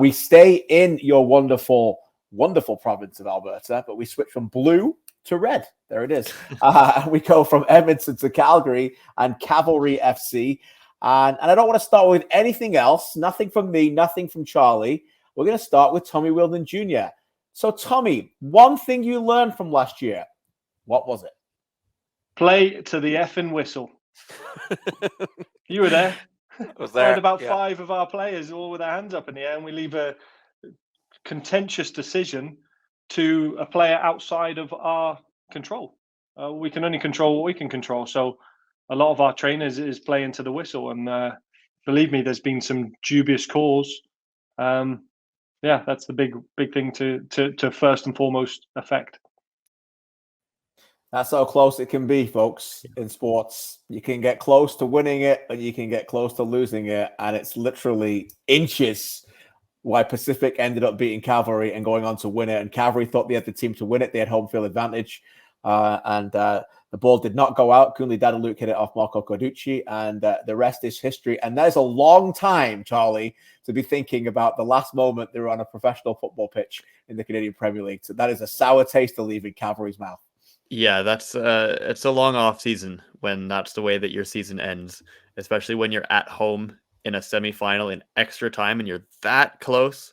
We stay in your wonderful, wonderful province of Alberta, but we switch from blue to red. There it is. We go from Edmonton to Calgary and Cavalry FC. And I don't want to start with anything else. Nothing from me, nothing from Charlie. We're going to start with Tommy Wheeldon Jr. So, Tommy, one thing you learned from last year, what was it? Play to the effing whistle. You were there. I was there. I had about 5 of our players all with their hands up in the air, and we leave a contentious decision to a player outside of our control. We can only control what we can control. So a lot of our trainers is playing to the whistle, and believe me, there's been some dubious calls. That's the big thing to first and foremost affect. That's how close it can be, folks, in sports. You can get close to winning it, and you can get close to losing it, and it's literally inches why Pacific ended up beating Cavalry and going on to win it. And Cavalry thought they had the team to win it. They had home field advantage, and the ball did not go out. Kunle Dadaluk hit it off Marco Corducci, and the rest is history. And there's a long time, Charlie, to be thinking about the last moment they were on a professional football pitch in the Canadian Premier League. So that is a sour taste to leave in Cavalry's mouth. Yeah, that's it's a long off season when that's the way that your season ends, especially when you're at home in a semifinal in extra time and you're that close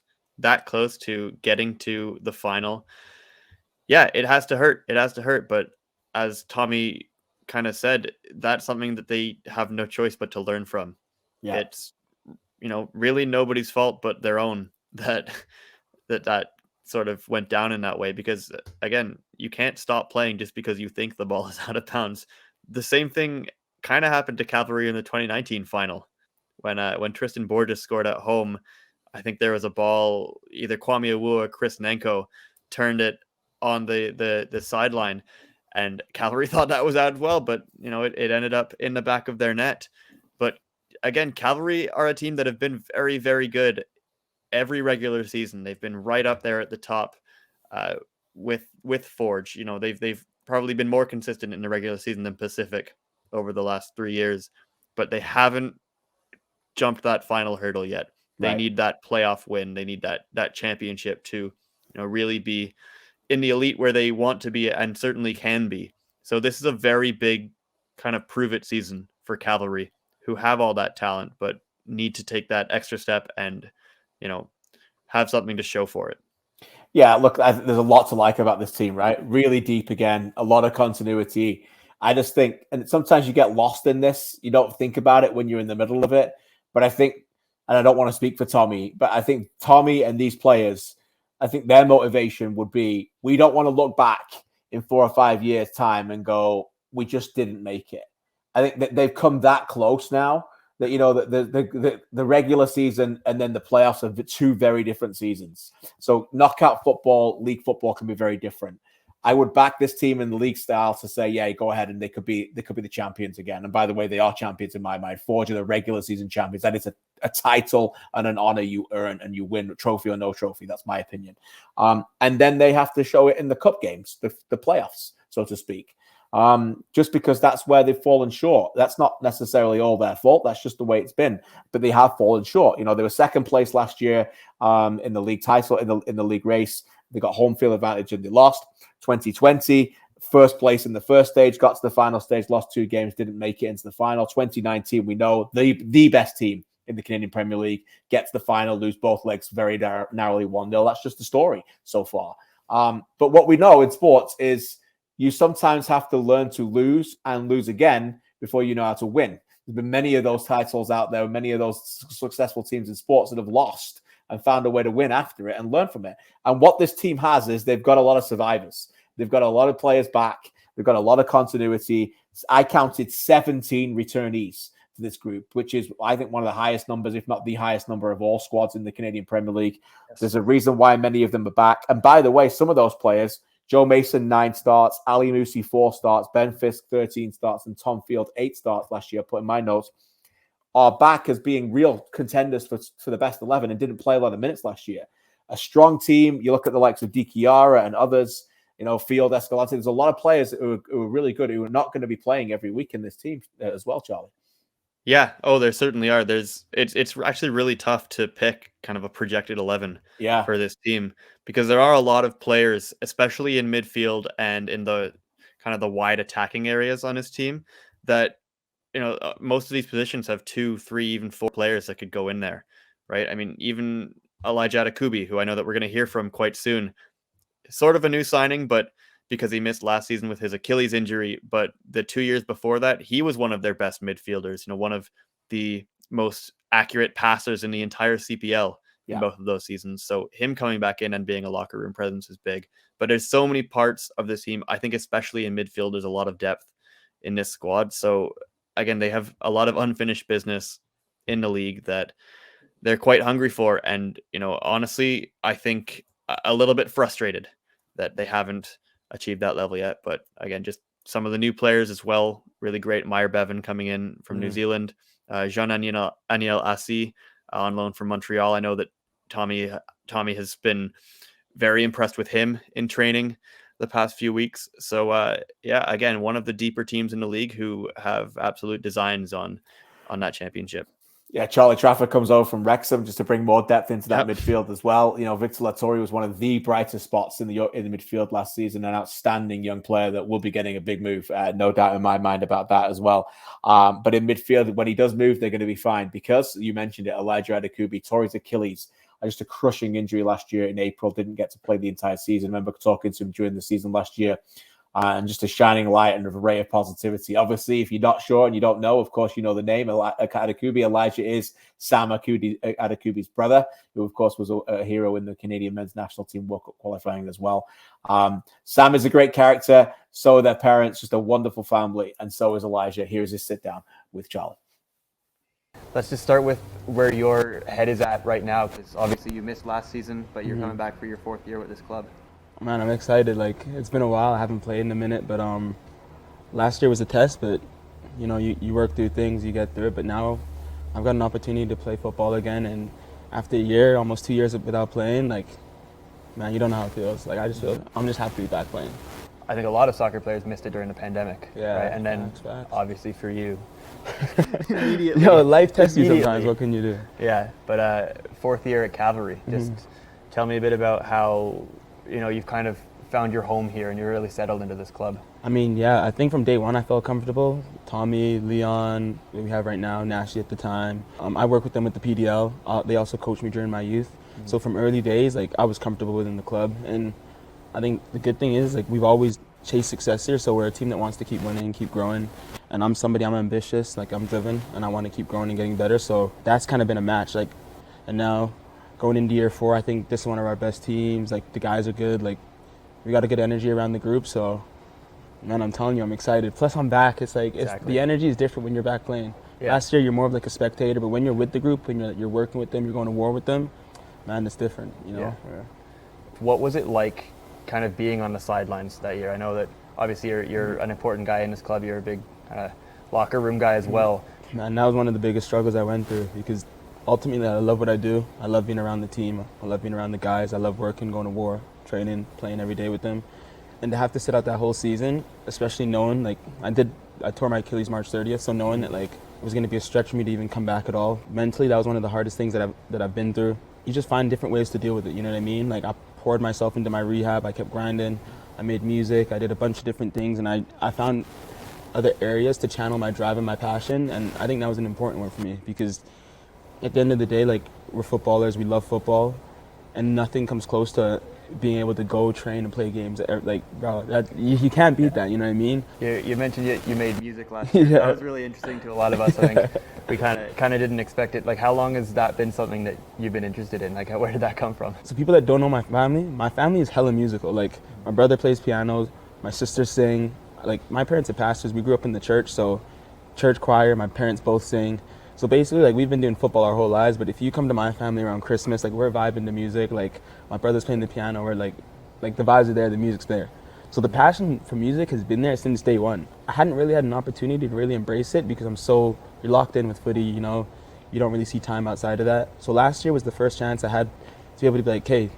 to getting to the final. Yeah, it has to hurt. It has to hurt. But as Tommy kind of said, that's something that they have no choice but to learn from. Yeah. It's, really nobody's fault but their own that sort of went down in that way, because again, you can't stop playing just because you think the ball is out of bounds. The same thing kind of happened to Cavalry in the 2019 final when Tristan Borges scored at home. I think there was a ball, either Kwame Awu or Chris Nenko turned it on the sideline, and Cavalry thought that was out as well, but it ended up in the back of their net. But again, Cavalry are a team that have been very, very good every regular season. They've been right up there at the top with Forge. They've probably been more consistent in the regular season than Pacific over the last 3 years, but they haven't jumped that final hurdle yet. They need that playoff win. They need that championship to really be in the elite where they want to be and certainly can be. So this is a very big kind of prove it season for Cavalry, who have all that talent but need to take that extra step and have something to show for it. Yeah, look, there's a lot to like about this team, right? Really deep again, a lot of continuity. I just think, and sometimes you get lost in this. You don't think about it when you're in the middle of it. But I think, and I don't want to speak for Tommy, but I think Tommy and these players, I think their motivation would be, we don't want to look back in 4 or 5 years' time and go, we just didn't make it. I think that they've come that close now. That the regular season and then the playoffs are 2 very different seasons. So knockout football, league football can be very different. I would back this team in the league style to say, yeah, go ahead, and they could be the champions again. And by the way, they are champions in my mind. Forge are the regular season champions. That is a title and an honor you earn, and you win, trophy or no trophy. That's my opinion. And then they have to show it in the cup games, the playoffs, so to speak. Just because that's where they've fallen short. That's not necessarily all their fault. That's just the way it's been. But they have fallen short. They were second place last year in the league title, in the league race. They got home field advantage and they lost. 2020, first place in the first stage, got to the final stage, lost 2 games, didn't make it into the final. 2019, we know the best team in the Canadian Premier League, get to the final, lose both legs very narrowly 1-0. That's just the story so far. But what we know in sports is you sometimes have to learn to lose and lose again before you know how to win. There's been many of those titles out there, many of those successful teams in sports that have lost and found a way to win after it and learn from it. And what this team has is they've got a lot of survivors. They've got a lot of players back. They've got a lot of continuity. I counted 17 returnees to this group, which is, I think, one of the highest numbers, if not the highest number of all squads in the Canadian Premier League. Yes. There's a reason why many of them are back. And by the way, some of those players, Joe Mason, 9 starts, Ali Musi, 4 starts, Ben Fisk, 13 starts, and Tom Field, 8 starts last year, I put in my notes, are back as being real contenders for the best 11 and didn't play a lot of minutes last year. A strong team. You look at the likes of Di Chiara and others, Field, Escalante. There's a lot of players who are really good who are not going to be playing every week in this team as well, Charlie. Yeah. Oh, there certainly are. It's actually really tough to pick kind of a projected 11 Yeah. for this team because there are a lot of players, especially in midfield and in the kind of the wide attacking areas on his team, that most of these positions have 2, 3, even 4 players that could go in there, right? I mean, even Elijah Atakubi, who I know that we're going to hear from quite soon, sort of a new signing, but because he missed last season with his Achilles injury, but the 2 years before that, he was one of their best midfielders, one of the most accurate passers in the entire CPL in Yeah. both of those seasons. So him coming back in and being a locker room presence is big. But there's so many parts of this team. I think especially in midfield, there's a lot of depth in this squad. So again, they have a lot of unfinished business in the league that they're quite hungry for. And, honestly, I think a little bit frustrated that they haven't achieved that level yet. But again, just some of the new players as well. Really great. Meyer Bevan coming in from New Zealand. Jean-Aniel Assi on loan from Montreal. I know that Tommy has been very impressed with him in training the past few weeks. So again, one of the deeper teams in the league who have absolute designs on that championship. Yeah, Charlie Trafford comes over from Wrexham just to bring more depth into that midfield as well. Victor Lattori was one of the brightest spots in the midfield last season, an outstanding young player that will be getting a big move. No doubt in my mind about that as well. But in midfield, when he does move, they're going to be fine because you mentioned it, Elijah Atakubi, Tori's Achilles, just a crushing injury last year in April, didn't get to play the entire season. I remember talking to him during the season last year. And just a shining light and a ray of positivity. Obviously, if you're not sure and you don't know, of course, you know the name. Atakubi. Elijah is Sam Atakubi's brother, who, of course, was a hero in the Canadian men's national team World Cup qualifying as well. Sam is a great character. So are their parents, just a wonderful family. And so is Elijah. Here's his sit down with Charlie. Let's just start with where your head is at right now, because obviously you missed last season, but you're coming back for your 4th year with this club. Man, I'm excited. It's been a while. I haven't played in a minute, but last year was a test. But you work through things, you get through it. But now I've got an opportunity to play football again, and after a year, almost 2 years without playing, man, you don't know how it feels. I'm just happy to be back playing. I think a lot of soccer players missed it during the pandemic. Yeah, right? And then obviously for you, immediately. Life tests you sometimes. What can you do? Yeah, but 4th year at Cavalry. Just tell me a bit about how you've kind of found your home here and you're really settled into this club. I mean, yeah, I think from day one I felt comfortable. Tommy, Leon, we have right now, Nashi at the time. I work with them with the PDL. They also coached me during my youth. So from early days, I was comfortable within the club. And I think the good thing is, we've always chased success here. So we're a team that wants to keep winning, keep growing. And I'm ambitious, I'm driven, and I want to keep growing and getting better. So that's kind of been a match. And now, going into year 4, I think this is one of our best teams. The guys are good. We got a good energy around the group. So, man, I'm telling you, I'm excited. Plus, I'm back. It's the energy is different when you're back playing. Yeah. Last year, you're more of a spectator, but when you're with the group, when you're working with them, you're going to war with them, man, it's different. Yeah. What was it like, kind of being on the sidelines that year? I know that obviously you're an important guy in this club. You're a big locker room guy as well. Man, that was one of the biggest struggles I went through because ultimately, I love what I do. I love being around the team. I love being around the guys. I love working, going to war, training, playing every day with them. And to have to sit out that whole season, especially knowing, I tore my Achilles March 30th, so knowing that, it was going to be a stretch for me to even come back at all. Mentally, that was one of the hardest things that I've been through. You just find different ways to deal with it, you know what I mean? I poured myself into my rehab. I kept grinding. I made music. I did a bunch of different things, and I found other areas to channel my drive and my passion, and I think that was an important one for me because at the end of the day, we're footballers, we love football, and nothing comes close to being able to go train and play games. Bro, you can't beat that, you know what I mean? You mentioned you made music last year. That was really interesting to a lot of us. I think we kind of didn't expect it. How long has that been something that you've been interested in? Where did that come from? So people that don't know my family is hella musical. My brother plays piano, my sisters sing. My parents are pastors. We grew up in the church, so church choir, my parents both sing. So basically, we've been doing football our whole lives, but if you come to my family around Christmas, we're vibing to music. My brother's playing the piano, we're the vibes are there, the music's there. So the passion for music has been there since day one. I hadn't really had an opportunity to really embrace it because you're locked in with footy, you don't really see time outside of that. So last year was the first chance I had to be able to be hey,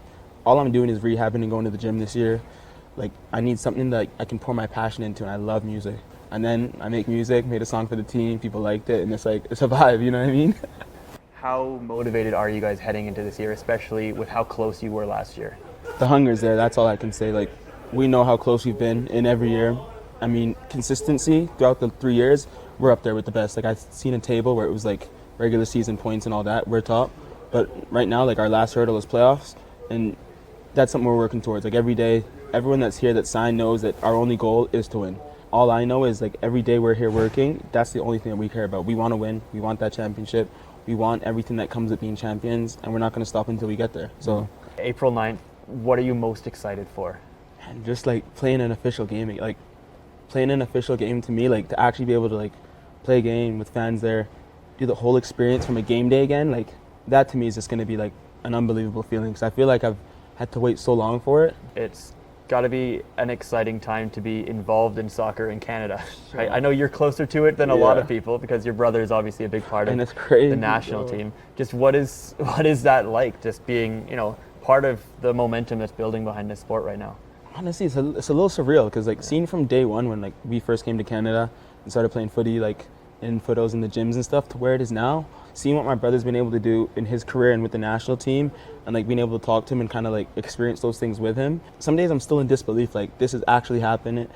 all I'm doing is rehabbing and going to the gym this year. I need something that I can pour my passion into, and I love music. And then I make music, made a song for the team, people liked it, and it's like, it's a vibe, you know what I mean? How motivated are you guys heading into this year, especially with how close you were last year? The hunger's there, that's all I can say. Like, we know how close we've been in every year. I mean, consistency throughout the 3 years, we're up there with the best. Like, I've seen a table where it was like regular season points and all that, we're top. But right now, like, our last hurdle is playoffs, and that's something we're working towards. Like, every day, everyone that's here that signed knows that our only goal is to win. All I know is, like, every day we're here working, that's the only thing that we care about. We want to win, we want that championship, we want everything that comes with being champions, and we're not going to stop until we get there. So, April 9th, what are you most excited for? and just like playing an official game, like playing an official game to me, like to actually be able to like play a game with fans there, do the whole experience from a game day again, like that to me is just going to be like an unbelievable feeling, because I feel like I've had to wait so long for it. It's got to be an exciting time to be involved in soccer in Canada. Right? I know you're closer to it than a lot of people because your brother is obviously a big part of it's crazy, the national team. Just what is that like, just being, you know, part of the momentum that's building behind this sport right now? Honestly, it's a little surreal, because like seeing from day one when like we first came to Canada and started playing footy like in photos in the gyms and stuff to where it is now, seeing what my brother's been able to do in his career and with the national team, and like being able to talk to him and kind of like experience those things with him. Some days I'm still in disbelief, like this is actually happening.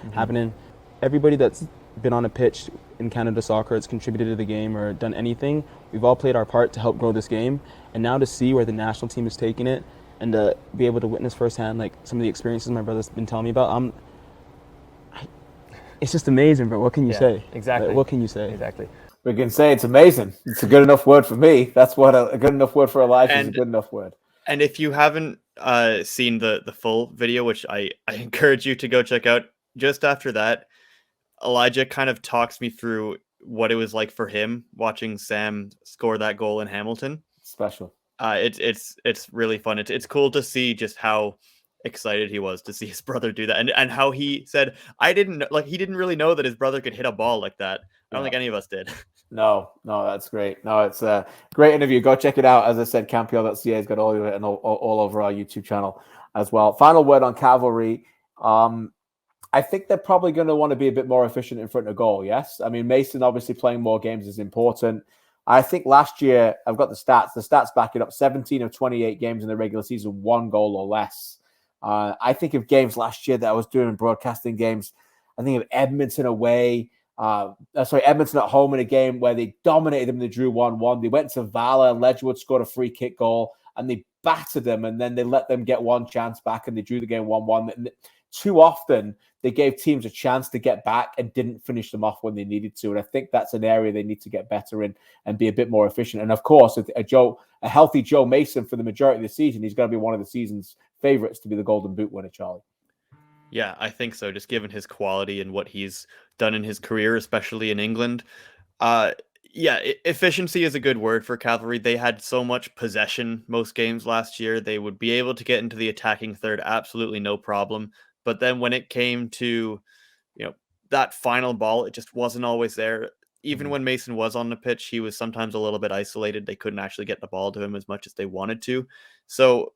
Everybody that's been on a pitch in Canada soccer, that's contributed to the game or done anything, we've all played our part to help grow this game. And now to see where the national team is taking it, and to be able to witness firsthand like some of the experiences my brother's been telling me about, it's just amazing. But what can you say? Exactly. Like, what can you say? Exactly. We can say it's amazing. It's a good enough word for me. That's what a good enough word for Elijah is a good enough word. And if you haven't seen the full video, which I encourage you to go check out, just after that, Elijah kind of talks me through what it was like for him watching Sam score that goal in Hamilton. Special. It's really fun. It's cool to see just how excited he was to see his brother do that, and how he said he didn't really know that his brother could hit a ball like that. I don't think any of us did. No, that's great. No, it's a great interview. Go check it out. As I said, CanPL.ca has got all of it and all over our YouTube channel as well. Final word on Cavalry. I think they're probably going to want to be a bit more efficient in front of goal. Yes, I mean Mason obviously playing more games is important. I think last year, I've got the stats. The stats back it up. 17 of 28 games in the regular season, 1 goal or less. I think of games last year that I was doing broadcasting games. I think of Edmonton away. Edmonton at home in a game where they dominated them. They drew 1-1. They went to Vala. Ledgerwood scored a free kick goal, and they battered them, and then they let them get one chance back, and they drew the game 1-1. And too often, they gave teams a chance to get back and didn't finish them off when they needed to. And I think that's an area they need to get better in and be a bit more efficient. And of course, a healthy Joe Mason for the majority of the season, he's going to be one of the season's favorites to be the Golden Boot winner, Charlie. Yeah, I think so. Just given his quality and what he's done in his career, especially in England. Efficiency is a good word for Cavalry. They had so much possession most games last year. They would be able to get into the attacking third, absolutely no problem. But then when it came to, that final ball, it just wasn't always there. Even when Mason was on the pitch, he was sometimes a little bit isolated. They couldn't actually get the ball to him as much as they wanted to. So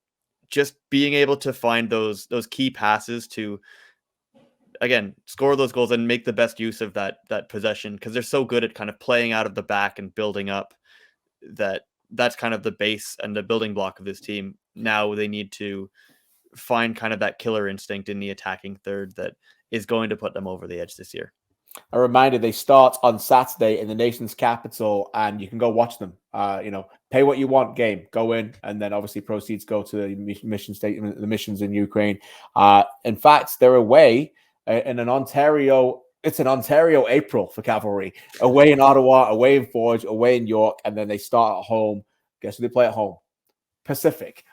just being able to find those key passes to, again, score those goals and make the best use of that possession, because they're so good at kind of playing out of the back and building up. That's kind of the base and the building block of this team. Now they need to find kind of that killer instinct in the attacking third that is going to put them over the edge this year. A reminder, they start on Saturday in the nation's capital, and you can go watch them. Pay what you want game, go in, and then obviously proceeds go to the mission statement, the missions in Ukraine. In fact, they're away in an Ontario. It's an Ontario April for Cavalry. Away in Ottawa, away in Forge, away in York, and then they start at home. Guess who they play at home? Pacific.